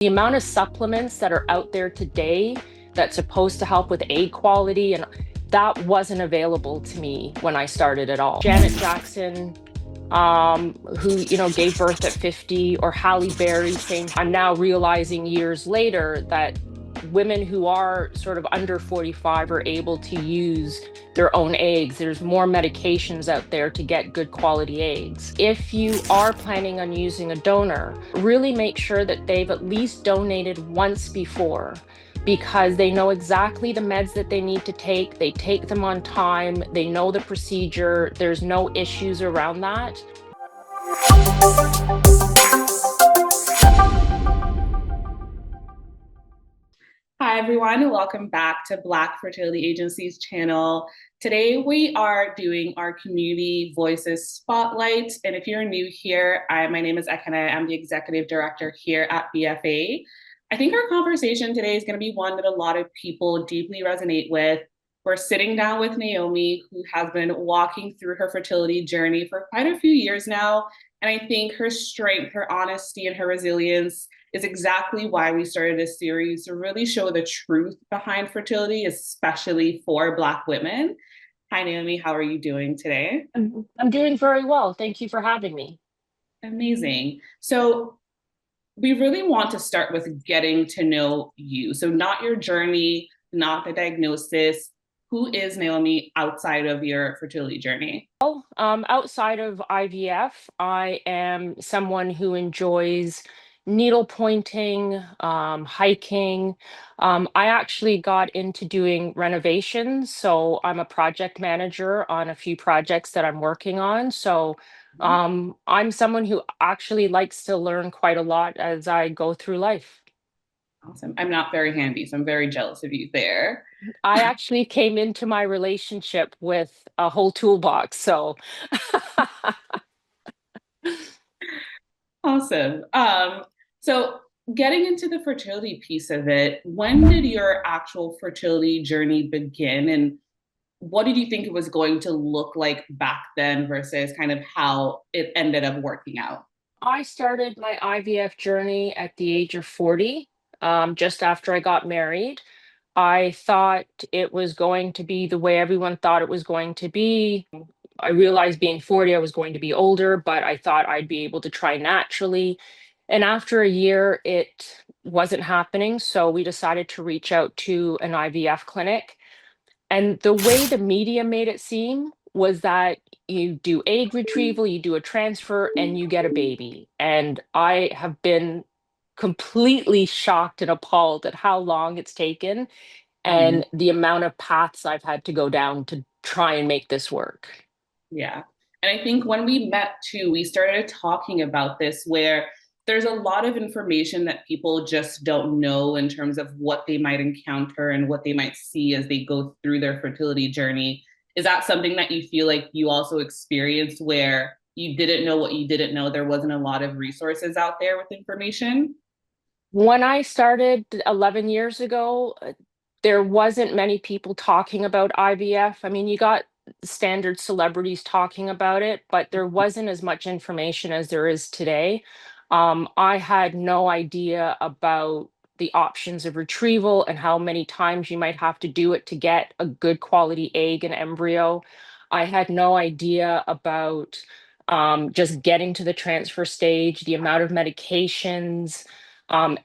The amount of supplements that are out there today that's supposed to help with egg quality, and that wasn't available to me when I started at all. Janet Jackson, who, gave birth at 50, or Halle Berry, same. I'm now realizing years later that women who are sort of under 45 are able to use their own eggs. There's more medications out there to get good quality eggs. If you are planning on using a donor, really make sure that they've at least donated once before, because they know exactly the meds that they need to take. They take them on time. They know the procedure. There's no issues around that. Hi, everyone. Welcome back to Black Fertility Agency's channel. Today, we are doing our Community Voices Spotlight. And if you're new here, my name is Ekene. I'm the Executive Director here at BFA. I think our conversation today is going to be one that a lot of people deeply resonate with. We're sitting down with Naomi, who has been walking through her fertility journey for quite a few years now. And I think her strength, her honesty, and her resilience is exactly why we started this series, to really show the truth behind fertility, especially for Black women. Hi, Naomi. How are you doing today? I'm doing very well. Thank you for having me. Amazing. So, we really want to start with getting to know you. So, not your journey, not the diagnosis. Who is Naomi outside of your fertility journey? Outside of IVF, I am someone who enjoys needle pointing, hiking. I actually got into doing renovations, so I'm a project manager on a few projects that I'm working on. So I'm someone who actually likes to learn quite a lot as I go through life. Awesome. I'm not very handy, so I'm very jealous of you there. I actually came into my relationship with a whole toolbox, so Awesome. So getting into the fertility piece of it, when did your actual fertility journey begin, and what did you think it was going to look like back then versus kind of how it ended up working out? I started my IVF journey at the age of 40, just after I got married. I thought it was going to be the way everyone thought it was going to be. I realized being 40, I was going to be older, but I thought I'd be able to try naturally. And after a year, it wasn't happening. So we decided to reach out to an IVF clinic. And the way the media made it seem was that you do egg retrieval, you do a transfer, and you get a baby. And I have been completely shocked and appalled at how long it's taken Mhm. and the amount of paths I've had to go down to try and make this work. Yeah. And I think when we met too, we started talking about this where there's a lot of information that people just don't know in terms of what they might encounter and what they might see as they go through their fertility journey. Is that something that you feel like you also experienced, where you didn't know what you didn't know? There wasn't a lot of resources out there with information. When I started 11 years ago, there wasn't many people talking about IVF. I mean, you got standard celebrities talking about it, but there wasn't as much information as there is today. I had no idea about the options of retrieval and how many times you might have to do it to get a good quality egg and embryo. I had no idea about just getting to the transfer stage, the amount of medications.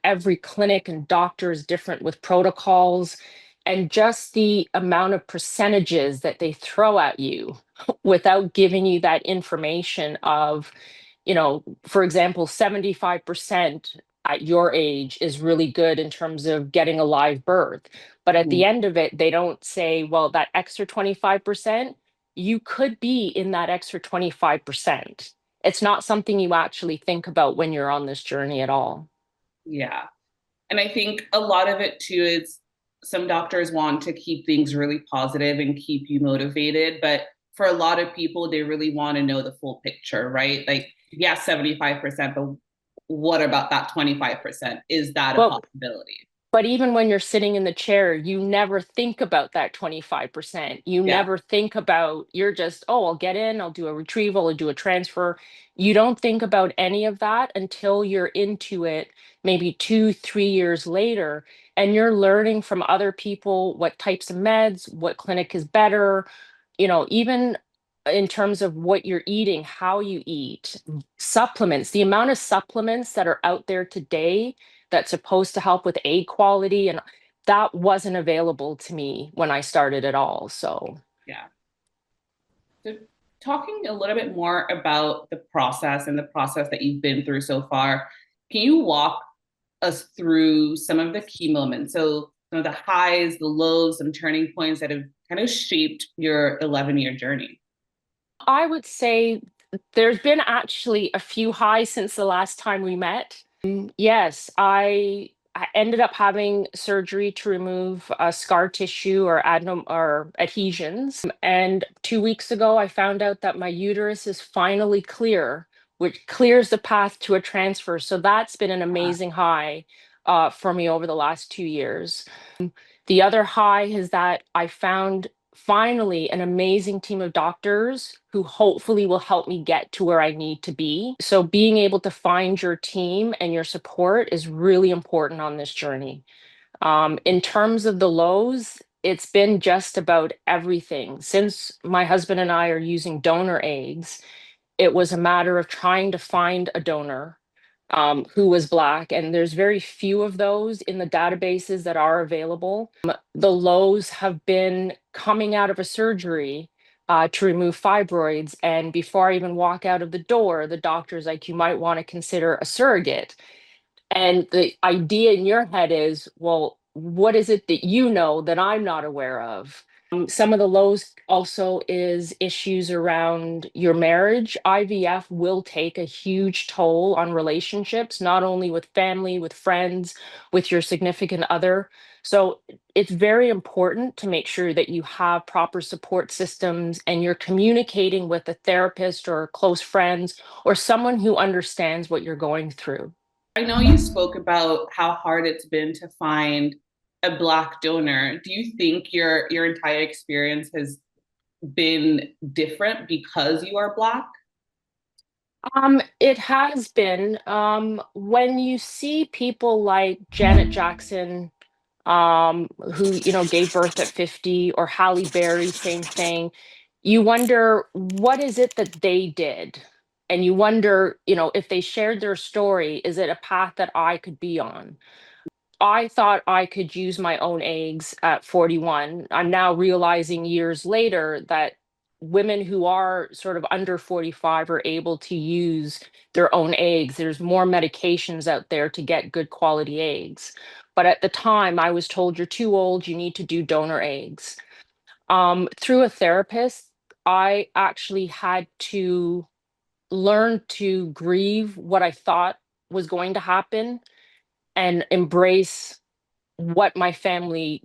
Every clinic and doctor is different with protocols, and just the amount of percentages that they throw at you without giving you that information of, for example, 75% at your age is really good in terms of getting a live birth. But at the Mhm. end of it, they don't say, well, that extra 25%, you could be in that extra 25%. It's not something you actually think about when you're on this journey at all. Yeah. And I think a lot of it too is some doctors want to keep things really positive and keep you motivated. But for a lot of people, they really want to know the full picture, right? Like, yes, 75%, but what about that 25%? Is that a But possibility? But even when you're sitting in the chair, you never think about that 25%. You Yeah. never think about, you're just, oh, I'll get in, I'll do a retrieval, I'll do a transfer. You don't think about any of that until you're into it, maybe 2, 3 years later, and you're learning from other people what types of meds, what clinic is better, even in terms of what you're eating, how you eat, supplements, the amount of supplements that are out there today that's supposed to help with egg quality, and that wasn't available to me when I started at all. So Yeah. So talking a little bit more about the process and the process that you've been through so far, can you walk us through some of the key moments? So some of the highs, the lows, and turning points that have kind of shaped your 11-year journey. I would say there's been actually a few highs since the last time we met. Yes, I ended up having surgery to remove scar tissue or adhesions. And 2 weeks ago, I found out that my uterus is finally clear, which clears the path to a transfer. So that's been an amazing high for me over the last 2 years. The other high is that I found finally an amazing team of doctors who hopefully will help me get to where I need to be. So being able to find your team and your support is really important on this journey. In terms of the lows, it's been just about everything. Since my husband and I are using donor eggs, it was a matter of trying to find a donor who was Black, and there's very few of those in the databases that are available. The lows have been coming out of a surgery to remove fibroids, and before I even walk out of the door, the doctor's like, you might want to consider a surrogate. And the idea in your head is, well, what is it that you know that I'm not aware of? Some of the lows also is issues around your marriage. IVF will take a huge toll on relationships, not only with family, with friends, with your significant other. So it's very important to make sure that you have proper support systems and you're communicating with a therapist or close friends or someone who understands what you're going through. I know you spoke about how hard it's been to find a Black donor. Do you think your entire experience has been different because you are Black? It has been. When you see people like Janet Jackson, who, gave birth at 50, or Halle Berry, same thing, you wonder what is it that they did? And you wonder, if they shared their story, is it a path that I could be on? I thought I could use my own eggs at 41. I'm now realizing years later that women who are sort of under 45 are able to use their own eggs. There's more medications out there to get good quality eggs. But at the time, I was told, you're too old, you need to do donor eggs. Through a therapist, I actually had to learn to grieve what I thought was going to happen and embrace what my family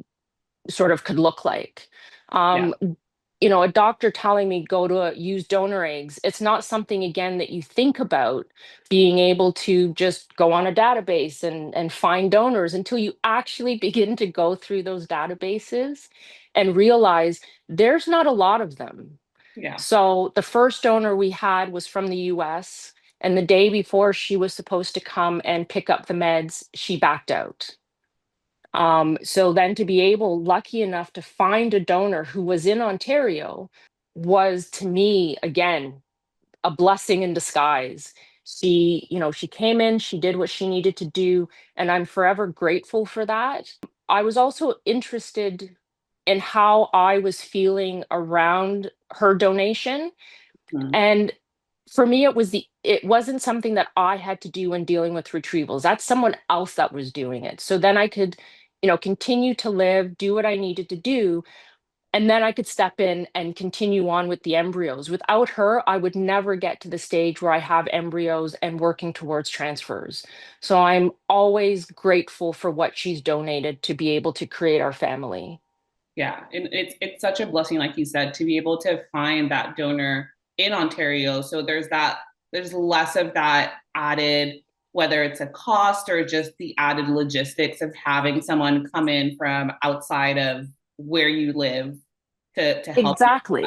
sort of could look like. Yeah, Um, a doctor telling me go to use donor eggs, it's not something again that you think about being able to just go on a database and find donors until you actually begin to go through those databases and realize there's not a lot of them. yeah, So the first donor we had was from the US, and the day before she was supposed to come and pick up the meds, she backed out. So then to be able, lucky enough to find a donor who was in Ontario was to me, again, a blessing in disguise. She came in, she did what she needed to do, and I'm forever grateful for that. I was also interested in how I was feeling around her donation. mhm, And for me, it wasn't something that I had to do when dealing with retrievals. That's someone else that was doing it. So then I could, continue to live, do what I needed to do, and then I could step in and continue on with the embryos. Without her, I would never get to the stage where I have embryos and working towards transfers. So I'm always grateful for what she's donated to be able to create our family. yeah. And it's such a blessing, like you said, to be able to find that donor in Ontario. So there's less of that added whether it's a cost or just the added logistics of having someone come in from outside of where you live to help you with that. Exactly.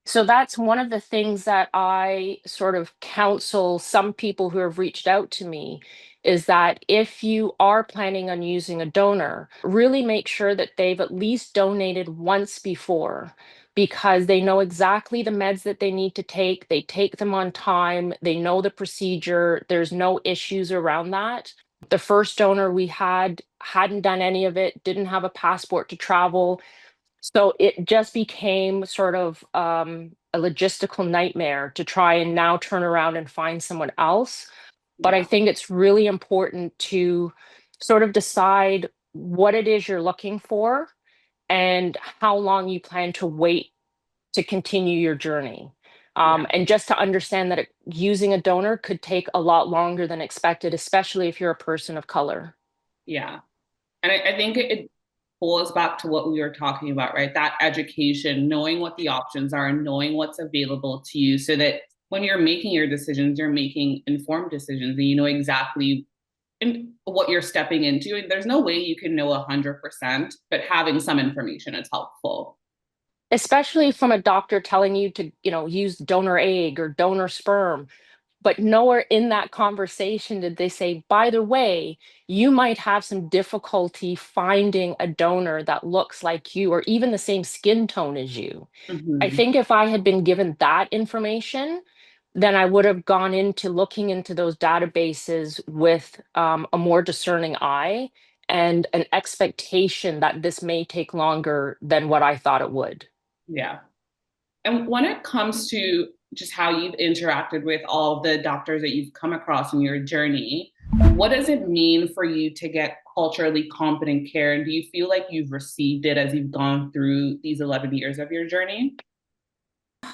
So that's one of the things that I sort of counsel some people who have reached out to me is that if you are planning on using a donor, really make sure that they've at least donated once before because they know exactly the meds that they need to take. They take them on time, they know the procedure, there's no issues around that. The first donor we had hadn't done any of it, didn't have a passport to travel, so it just became sort of a logistical nightmare to try and now turn around and find someone else. But I Yeah, think it's really important to sort of decide what it is you're looking for and how long you plan to wait to continue your journey. yeah, And just to understand that using a donor could take a lot longer than expected, especially if you're a person of color. yeah. And I think it pulls back to what we were talking about, right? That education, knowing what the options are, and knowing what's available to you so that when you're making your decisions, you're making informed decisions and you know exactly what you're stepping into. And there's no way you can know 100%, but having some information is helpful. Especially from a doctor telling you to, use donor egg or donor sperm. But nowhere in that conversation did they say, by the way, you might have some difficulty finding a donor that looks like you or even the same skin tone as you. I Mm-hmm. think if I had been given that information, then I would have gone into looking into those databases with a more discerning eye and an expectation that this may take longer than what I thought it would. Yeah. And when it comes to just how you've interacted with all the doctors that you've come across in your journey, what does it mean for you to get culturally competent care? And do you feel like you've received it as you've gone through these 11 years of your journey?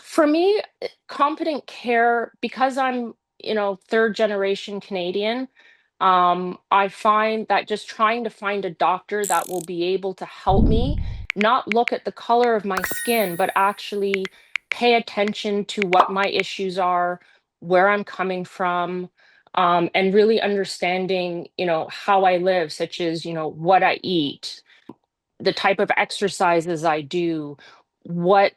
For me, competent care, because I'm, third generation Canadian, I find that just trying to find a doctor that will be able to help me not look at the color of my skin, but actually pay attention to what my issues are, where I'm coming from, and really understanding, how I live, such as, what I eat, the type of exercises I do, what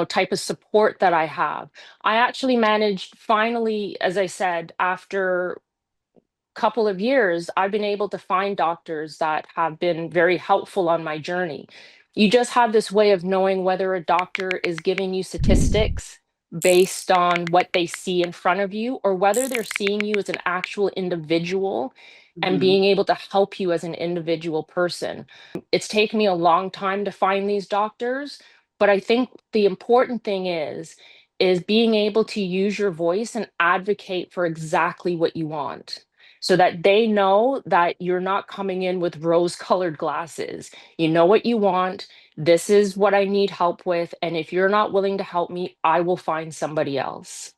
type of support that I have. I actually managed finally, as I said, after couple of years, I've been able to find doctors that have been very helpful on my journey. You just have this way of knowing whether a doctor is giving you statistics based on what they see in front of you or whether they're seeing you as an actual individual and Mm-hmm. being able to help you as an individual person. It's taken me a long time to find these doctors, but I think the important thing is being able to use your voice and advocate for exactly what you want so that they know that you're not coming in with rose colored glasses. You know what you want. This is what I need help with. And if you're not willing to help me, I will find somebody else.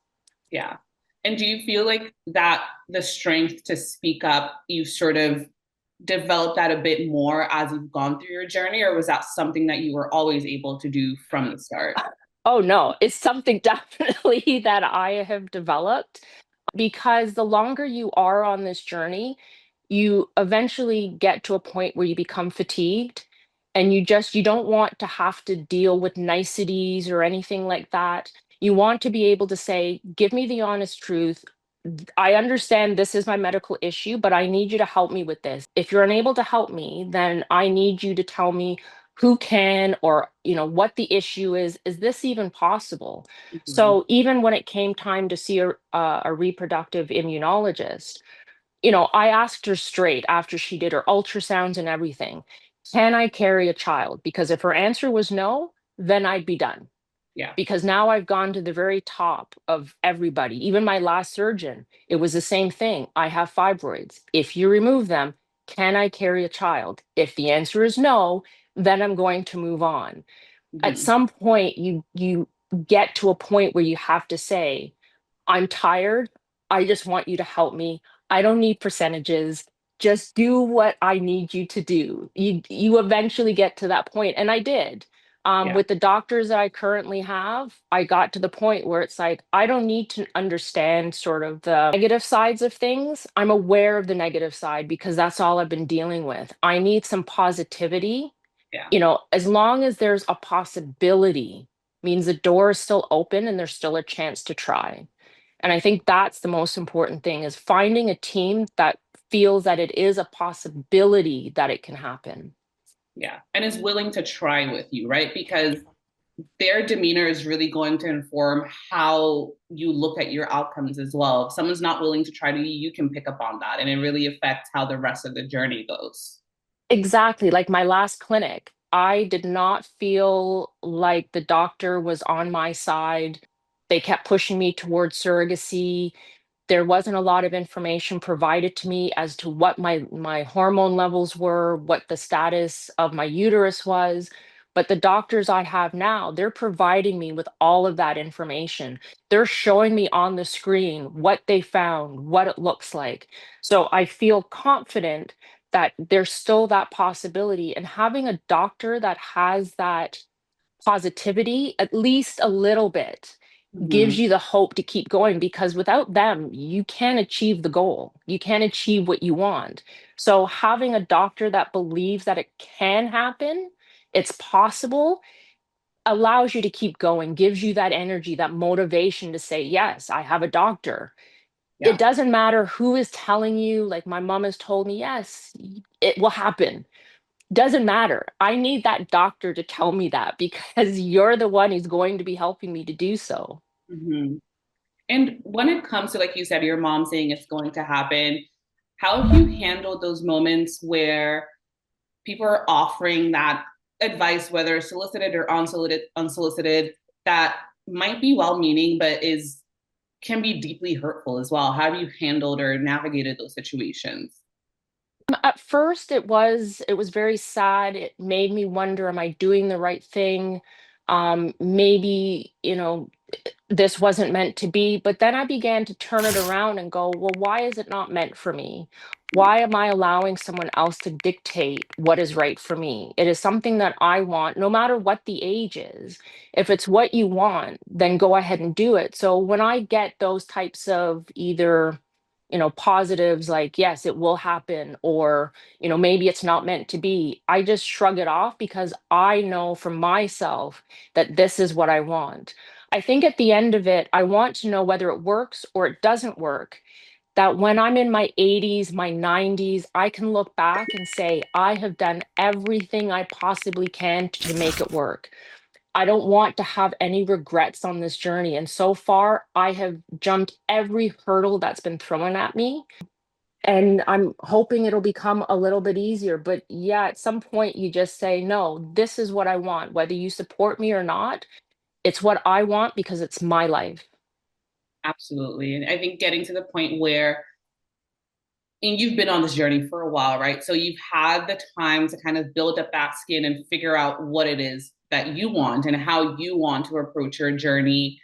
Yeah. And do you feel like that the strength to speak up, you sort of developed that a bit more as you've gone through your journey, or was that something that you were always able to do from the start? Oh, no, it's something definitely that I have developed because the longer you are on this journey, you eventually get to a point where you become fatigued and you don't want to have to deal with niceties or anything like that. You want to be able to say, give me the honest truth. I understand this is my medical issue, but I need you to help me with this. If you're unable to help me, then I need you to tell me who can or what the issue is. Is this even possible? Mm-hmm. So even when it came time to see a reproductive immunologist, I asked her straight after she did her ultrasounds and everything, can I carry a child? Because if her answer was no, then I'd be done. Yeah. Because now I've gone to the very top of everybody. Even my last surgeon, it was the same thing. I have fibroids. If you remove them, can I carry a child? If the answer is no, then I'm going to move on. At Mm-hmm. some point, you get to a point where you have to say, I'm tired. I just want you to help me. I don't need percentages. Just do what I need you to do. You eventually get to that point, and I did. Yeah. With the doctors that I currently have, I got to the point where it's like, I don't need to understand sort of the negative sides of things. I'm aware of the negative side because that's all I've been dealing with. I need some positivity. Yeah. As long as there's a possibility, means the door is still open and there's still a chance to try. And I think that's the most important thing is finding a team that feels that it is a possibility that it can happen. Yeah. And is willing to try with you, right? Because their demeanor is really going to inform how you look at your outcomes as well. If someone's not willing to try to you can pick up on that. And it really affects how the rest of the journey goes. Exactly. Like my last clinic, I did not feel like the doctor was on my side. They kept pushing me towards surrogacy. There wasn't a lot of information provided to me as to what my hormone levels were, what the status of my uterus was. But the doctors I have now, they're providing me with all of that information. They're showing me on the screen what they found, what it looks like. So I feel confident that there's still that possibility. And having a doctor that has that positivity, at least a little bit, gives Mm-hmm. you the hope to keep going because without them, you can't achieve the goal. You can't achieve what you want. So having a doctor that believes that it can happen, it's possible, allows you to keep going, gives you that energy, that motivation to say, yes, I have a doctor. It Yeah. doesn't matter who is telling you, like my mom has told me, yes, it will happen. Doesn't matter. I need that doctor to tell me that because you're the one who's going to be helping me to do so. Mm-hmm. And when it comes to, like you said, your mom saying it's going to happen, how have you handled those moments where people are offering that advice, whether solicited or unsolicited, that might be well-meaning, but is can be deeply hurtful as well? How have you handled or navigated those situations? At first it was very sad. It made me wonder, am I doing the right thing? Maybe, this wasn't meant to be. But then I began to turn it around and go, well, why is it not meant for me? Why am I allowing someone else to dictate what is right for me? It is something that I want, no matter what the age is. If it's what you want, then go ahead and do it. So when I get those types of either, positives like, yes, it will happen, or, maybe it's not meant to be, I just shrug it off because I know for myself that this is what I want. I think at the end of it, I want to know whether it works or it doesn't work. That when I'm in my 80s, my 90s, I can look back and say, I have done everything I possibly can to make it work. I don't want to have any regrets on this journey. And so far, I have jumped every hurdle that's been thrown at me. And I'm hoping it'll become a little bit easier. But yeah, at some point, you just say, no, this is what I want, whether you support me or not. It's what I want because it's my life. Absolutely. And I think getting to the point where, and you've been on this journey for a while, right? So you've had the time to kind of build up that skin and figure out what it is that you want and how you want to approach your journey.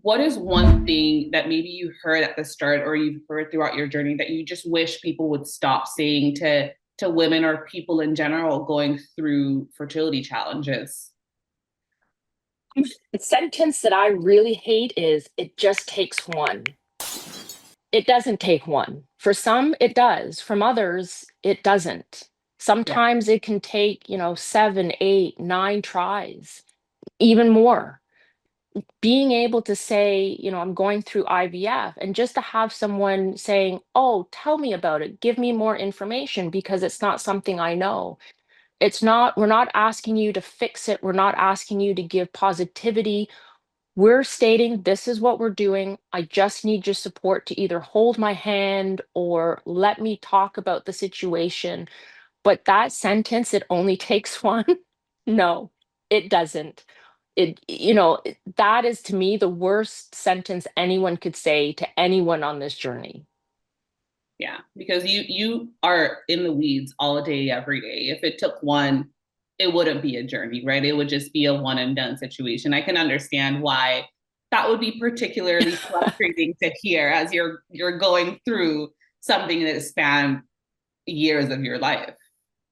What is one thing that maybe you heard at the start or you've heard throughout your journey that you just wish people would stop saying to women or people in general going through fertility challenges? The sentence that I really hate is, it just takes one. It doesn't take one. For some, it does. From others, it doesn't. Yeah. Sometimes it can take, 7, 8, 9 tries, even more. Being able to say, I'm going through IVF, and just to have someone saying, oh, tell me about it, give me more information because it's not something I know. We're not asking you to fix it. We're not asking you to give positivity. We're stating this is what we're doing. I just need your support to either hold my hand or let me talk about the situation. But that sentence, it only takes one. No, it doesn't. That is to me the worst sentence anyone could say to anyone on this journey. Yeah, because you are in the weeds all day, every day. If it took one, it wouldn't be a journey, right? It would just be a one and done situation. I can understand why that would be particularly frustrating to hear as you're going through something that spanned years of your life.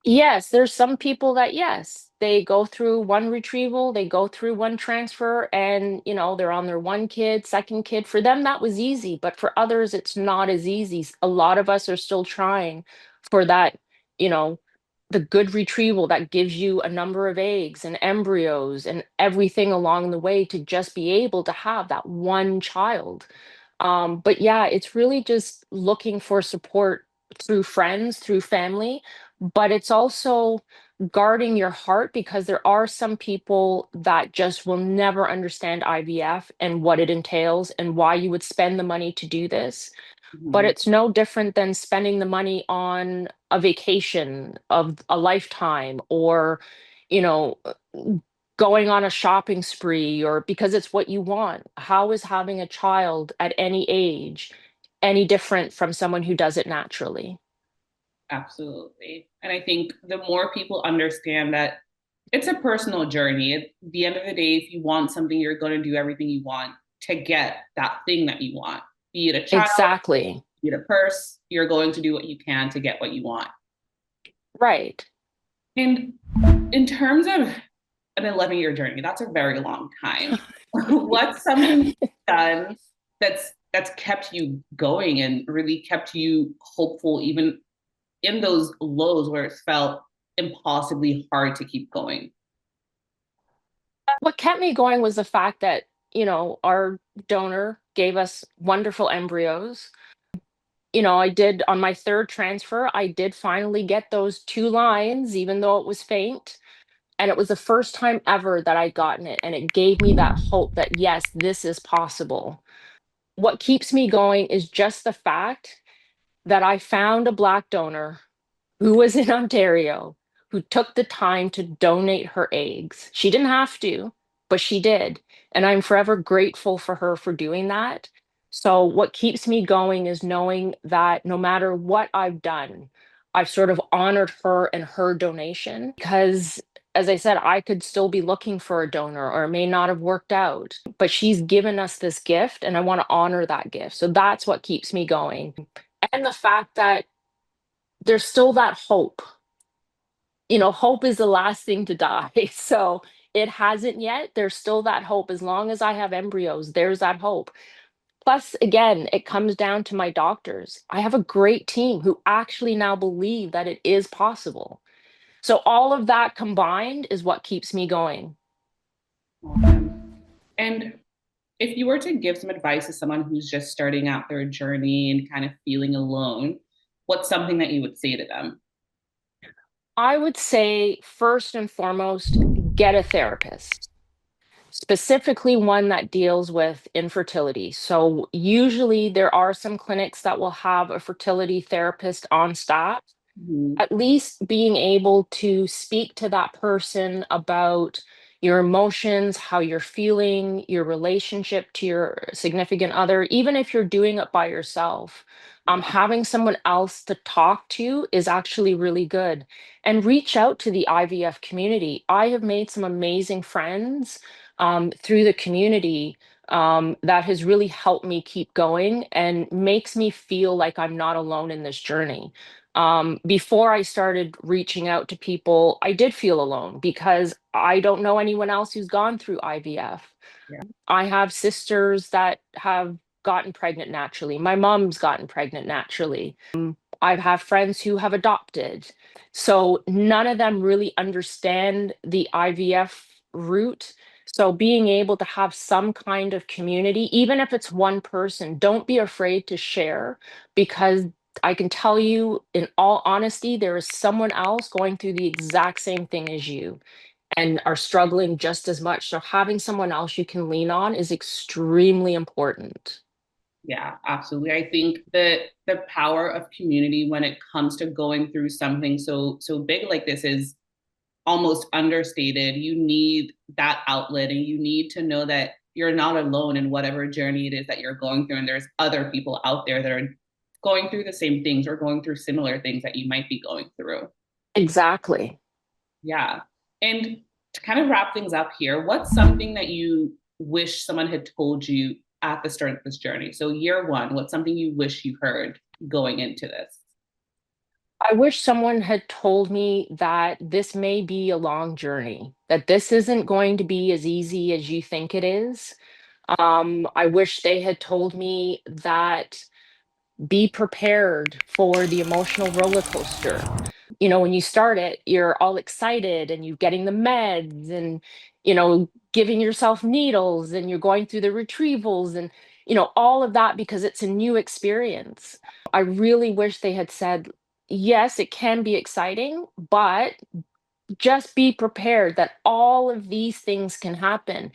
Yes, there's some people that, yes, they go through one retrieval, they go through one transfer, and they're on their one kid, second kid. For them, that was easy, but for others, it's not as easy. A lot of us are still trying for that, you know, the good retrieval that gives you a number of eggs and embryos and everything along the way to just be able to have that one child. But yeah, it's really just looking for support through friends, through family, but it's also guarding your heart because there are some people that just will never understand IVF and what it entails and why you would spend the money to do this. But Mhm. it's no different than spending the money on a vacation of a lifetime or, you know, going on a shopping spree or because it's what you want. How is having a child at any age any different from someone who does it naturally? Absolutely. And I think the more people understand that it's a personal journey, at the end of the day, if you want something, you're going to do everything you want to get that thing that you want. Be it a child, Exactly. be it a purse, you're going to do what you can to get what you want. Right. And in terms of an 11-year journey, that's a very long time. What's something you've done that's kept you going and really kept you hopeful even in those lows where it felt impossibly hard to keep going? What kept me going was the fact that, our donor gave us wonderful embryos. I did on my third transfer, I did finally get those two lines, even though it was faint. And it was the first time ever that I'd gotten it. And it gave me that hope that, yes, this is possible. What keeps me going is just the fact that I found a Black donor who was in Ontario, who took the time to donate her eggs. She didn't have to, but she did. And I'm forever grateful for her for doing that. So, what keeps me going is knowing that no matter what I've done, I've sort of honored her and her donation because, as I said, I could still be looking for a donor or it may not have worked out, but she's given us this gift and I want to honor that gift. So, that's what keeps me going. And the fact that there's still that hope. Hope is the last thing to die. So it hasn't yet. There's still that hope. As long as I have embryos, there's that hope. Plus, again, it comes down to my doctors. I have a great team who actually now believe that it is possible. So all of that combined is what keeps me going. Awesome. And if you were to give some advice to someone who's just starting out their journey and kind of feeling alone, what's something that you would say to them? I would say, first and foremost, get a therapist. Specifically one that deals with infertility. So usually there are some clinics that will have a fertility therapist on staff. Mhm. At least being able to speak to that person about your emotions, how you're feeling, your relationship to your significant other, even if you're doing it by yourself. Yeah. Having someone else to talk to is actually really good. And reach out to the IVF community. I have made some amazing friends through the community that has really helped me keep going and makes me feel like I'm not alone in this journey. Before I started reaching out to people, I did feel alone because I don't know anyone else who's gone through IVF. Yeah. I have sisters that have gotten pregnant naturally. My mom's gotten pregnant naturally. I have friends who have adopted. So none of them really understand the IVF route. So being able to have some kind of community, even if it's one person, don't be afraid to share because I can tell you in all honesty, there is someone else going through the exact same thing as you and are struggling just as much. So having someone else you can lean on is extremely important. Yeah, absolutely. I think that the power of community when it comes to going through something so big like this is almost understated. You need that outlet and you need to know that you're not alone in whatever journey it is that you're going through and there's other people out there that are going through the same things or going through similar things that you might be going through. Exactly. Yeah. And to kind of wrap things up here, what's something that you wish someone had told you at the start of this journey? So, year one, what's something you wish you heard going into this? I wish someone had told me that this may be a long journey, that this isn't going to be as easy as you think it is. I wish they had told me that be prepared for the emotional roller coaster. When you start it, you're all excited and you're getting the meds and, giving yourself needles and you're going through the retrievals and, all of that because it's a new experience. I really wish they had said, yes, it can be exciting, but just be prepared that all of these things can happen.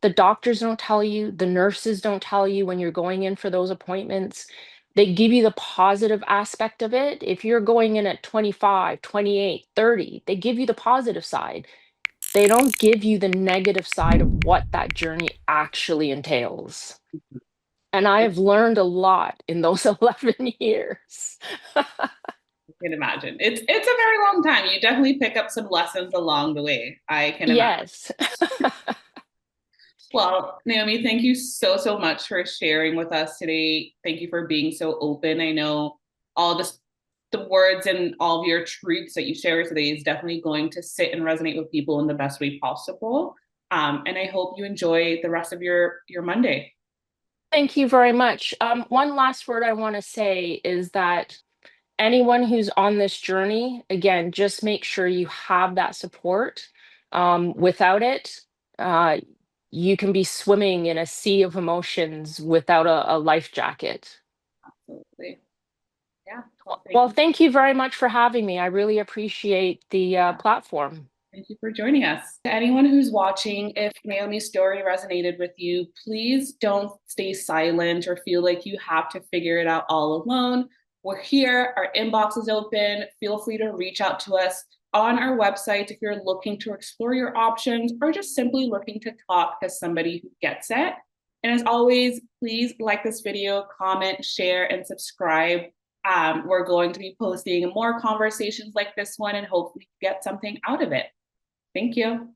The doctors don't tell you, the nurses don't tell you when you're going in for those appointments. They give you the positive aspect of it. If you're going in at 25, 28, 30, they give you the positive side. They don't give you the negative side of what that journey actually entails. And I I have learned a lot in those 11 years. can imagine. It's a very long time. You definitely pick up some lessons along the way. I can imagine. Yes. Well, Naomi, thank you so much for sharing with us today. Thank you for being so open. I know all this, the words and all of your truths that you share today is definitely going to sit and resonate with people in the best way possible. And I hope you enjoy the rest of your Monday. Thank you very much. One last word I want to say is that anyone who's on this journey, again, just make sure you have that support. Without it, uh, you can be swimming in a sea of emotions without a life jacket. Absolutely. Yeah. Well, thank Well, you. thank you very much for having me. I really appreciate the Yeah. platform. Thank you for joining us. To anyone who's watching, if Naomi's story resonated with you, please don't stay silent or feel like you have to figure it out all alone. We're here, our inbox is open. Feel free to reach out to us on our website if you're looking to explore your options or just simply looking to talk to somebody who gets it. And as always, please like this video, comment, share, and subscribe. We're going to be posting more conversations like this one and hopefully get something out of it. Thank you.